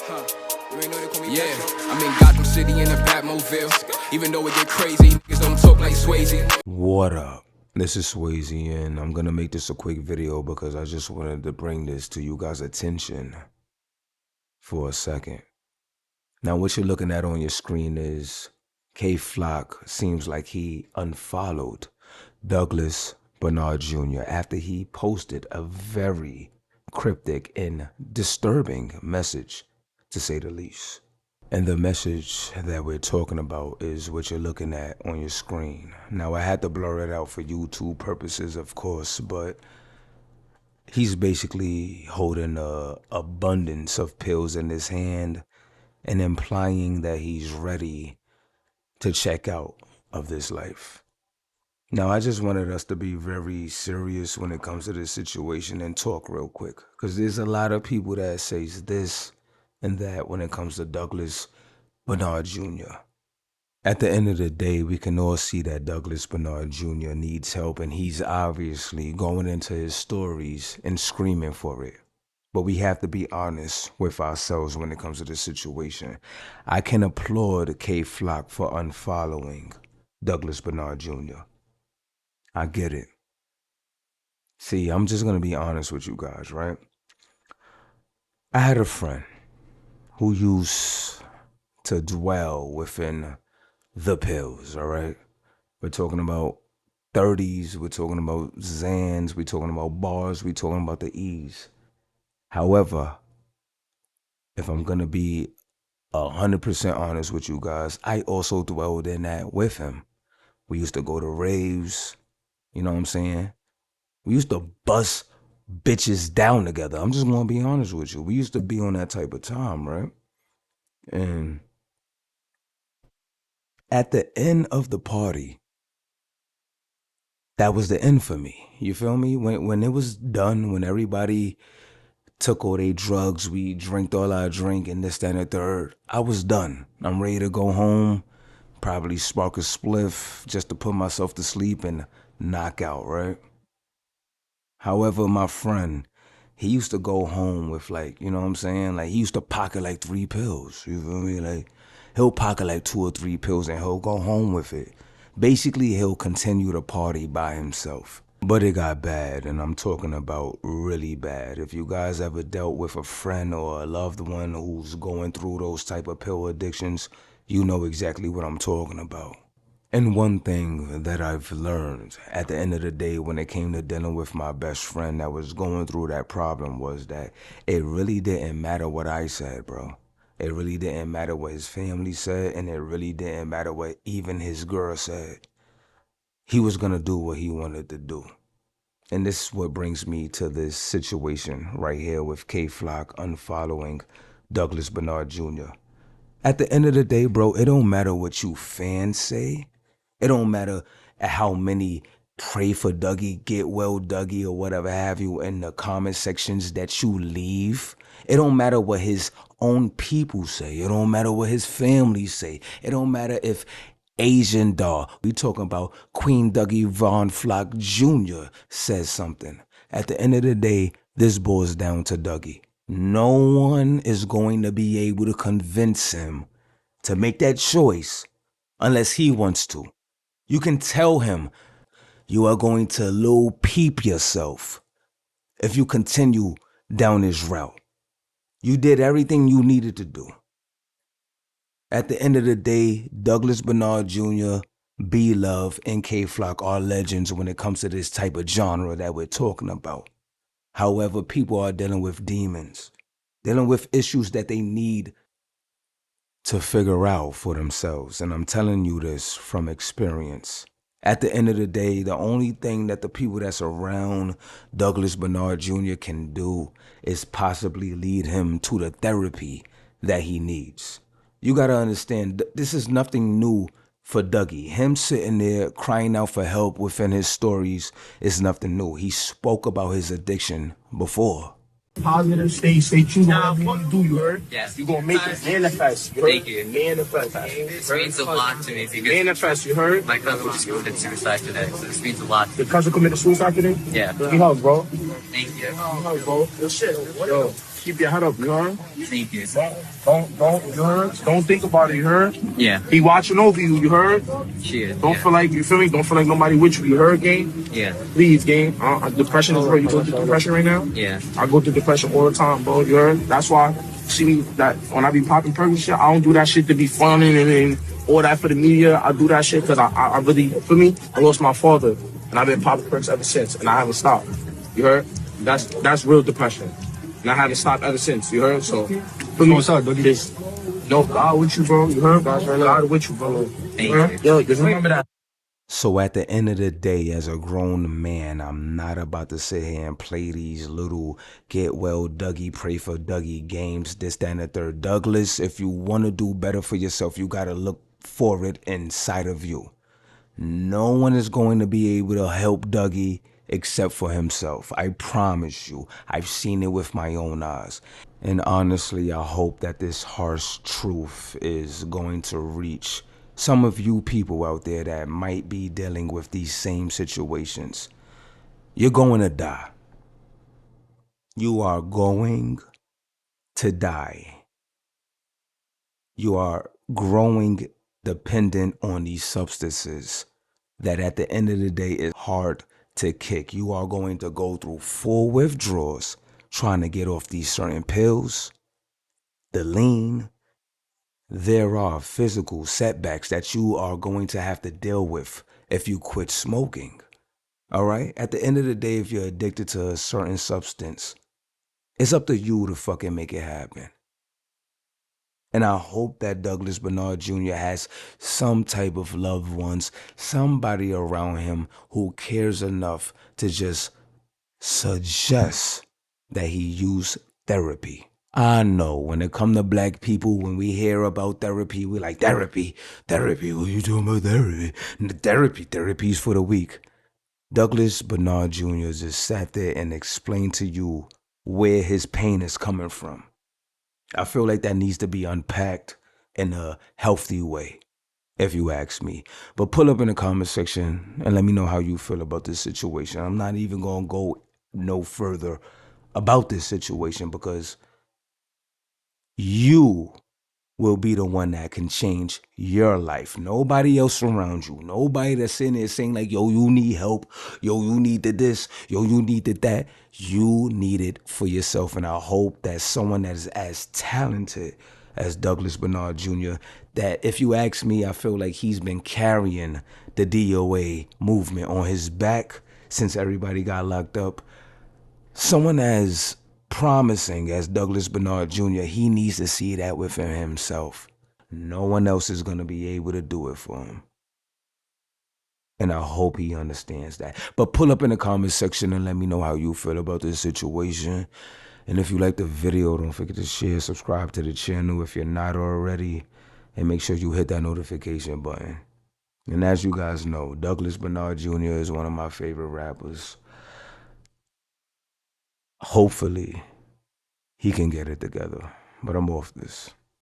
Yeah, I'm in Gotham City in the Batmobile. Even though it get crazy, niggas don't talk like Swayze. What up? This is Swayze, and I'm gonna make this a quick video because I just wanted to bring this to you guys' attention for a second. Now, what you're looking at on your screen is KayFlock seems like he unfollowed Douglas Bernard Jr. after he posted a very cryptic and disturbing message, to say the least. And the message that we're talking about is what you're looking at on your screen. Now, I had to blur it out for YouTube purposes, of course, but he's basically holding a abundance of pills in his hand and implying that he's ready to check out of this life. Now, I just wanted us to be very serious when it comes to this situation and talk real quick, because there's a lot of people that says this and that when it comes to Douglas Bernard Jr. At the end of the day, we can all see that Douglas Bernard Jr. needs help, and he's obviously going into his stories and screaming for it. But we have to be honest with ourselves when it comes to this situation. I can applaud KayFlock for unfollowing Douglas Bernard Jr. I get it. See, I'm just going to be honest with you guys, right? I had a friend who used to dwell within the pills, all right? We're talking about 30s, we're talking about Xans, we're talking about bars, we're talking about the E's. However, if I'm going to be 100% honest with you guys, I also dwelled in that with him. We used to go to raves, you know what I'm saying? We used to bust bitches down together. I'm just going to be honest with you. We used to be on that type of time, right? And at the end of the party, that was the end for me. You feel me? When it was done, when everybody took all their drugs, we drank all our drink and this, that, and the third, I was done. I'm ready to go home, probably spark a spliff just to put myself to sleep and knock out, right? However, my friend, he used to go home with like, you know what I'm saying? Like he used to pocket like 3 pills, you feel me? Like he'll pocket like 2 or 3 pills and he'll go home with it. Basically, he'll continue to party by himself. But it got bad, and I'm talking about really bad. If you guys ever dealt with a friend or a loved one who's going through those type of pill addictions, you know exactly what I'm talking about. And one thing that I've learned at the end of the day when it came to dealing with my best friend that was going through that problem was that it really didn't matter what I said, bro. It really didn't matter what his family said, and it really didn't matter what even his girl said. He was going to do what he wanted to do. And this is what brings me to this situation right here with KayFlock unfollowing Douglas Bernard Jr. At the end of the day, bro, it don't matter what you fans say. It don't matter how many pray for Dougie, get well Dougie, or whatever have you in the comment sections that you leave. It don't matter what his own people say. It don't matter what his family say. It don't matter if Asian doll, we talking about Queen Dougie Von Flock Jr. says something. At the end of the day, this boils down to Dougie. No one is going to be able to convince him to make that choice unless he wants to. You can tell him you are going to low peep yourself if you continue down this route. You did everything you needed to do. At the end of the day, Douglas Bernard Jr., B-Love, and KayFlock are legends when it comes to this type of genre that we're talking about. However, people are dealing with demons, dealing with issues that they need to figure out for themselves. And I'm telling you this from experience. At the end of the day, the only thing that the people that's around Douglas Bernard Jr. can do is possibly lead him to the therapy that he needs. You got to understand, this is nothing new for Dougie. Him sitting there crying out for help within his stories is nothing new. He spoke about his addiction before. Positive, stay true. Whatever you want to do, you heard? Yes. You're going to make it manifest. You heard? Thank you. Manifest. This means a lot to me because Manifest, you heard? my cousin just committed suicide today, so this means a lot to Your me. cousin committed suicide today? Yeah. Give me hugs, bro. Thank you. Hugs, bro. Yo, shit. Yo. Keep your head up, you heard? Thank you. You heard? Don't think about it, you heard? Yeah. He watching over you, you heard? Shit. Don't feel like, you feel me? Don't feel like nobody with you, you heard, gang? Yeah. Please, gang. Depression is real. You go through depression right now? Yeah. I go through depression all the time, bro, you heard? That's why, see me, that when I be popping perks and shit, I don't do that shit to be fun and all that for the media. I do that shit because I really, for me, I lost my father. And I've been popping perks ever since, and I haven't stopped. You heard? That's real depression. And I haven't stopped ever since, you heard? So, for me, what's up, Dougie? just, no, God with you, bro. You heard? God with you, bro. Thank heard? you. Yo, just remember that. So at the end of the day, as a grown man, I'm not about to sit here and play these little get well Dougie, pray for Dougie games, this, that, and the third. Douglas, if you want to do better for yourself, you got to look for it inside of you. No one is going to be able to help Dougie except for himself. I promise you. I've seen it with my own eyes. And honestly, I hope that this harsh truth is going to reach some of you people out there that might be dealing with these same situations. You're going to die. You are going to die. You are growing dependent on these substances that at the end of the day is hard to kick. You are going to go through full withdrawals trying to get off these certain pills, the lean. There are physical setbacks that you are going to have to deal with if you quit smoking. All right? At the end of the day, if you're addicted to a certain substance, it's up to you to fucking make it happen. And I hope that Douglas Bernard Jr. has some type of loved ones, somebody around him who cares enough to just suggest that he use therapy. I know when it come to black people, when we hear about therapy, we like, therapy, what are you talking about therapy? Therapy's for the weak. Douglas Bernard Jr. just sat there and explained to you where his pain is coming from. I feel like that needs to be unpacked in a healthy way, if you ask me. But pull up in the comment section and let me know how you feel about this situation. I'm not even going to go no further about this situation because you will be the one that can change your life. Nobody else around you. Nobody that's sitting there saying like, yo, you need help. Yo, you need this. Yo, you need that. You need it for yourself. And I hope that someone that is as talented as Douglas Bernard Jr., that if you ask me, I feel like he's been carrying the DOA movement on his back since everybody got locked up. Someone as promising as Douglas Bernard Jr., he needs to see that within himself. No one else is going to be able to do it for him. And I hope he understands that. But pull up in the comment section and let me know how you feel about this situation. And if you like the video, don't forget to share, subscribe to the channel if you're not already, and make sure you hit that notification button. And as you guys know, Douglas Bernard Jr. is one of my favorite rappers. Hopefully, he can get it together. But I'm off this.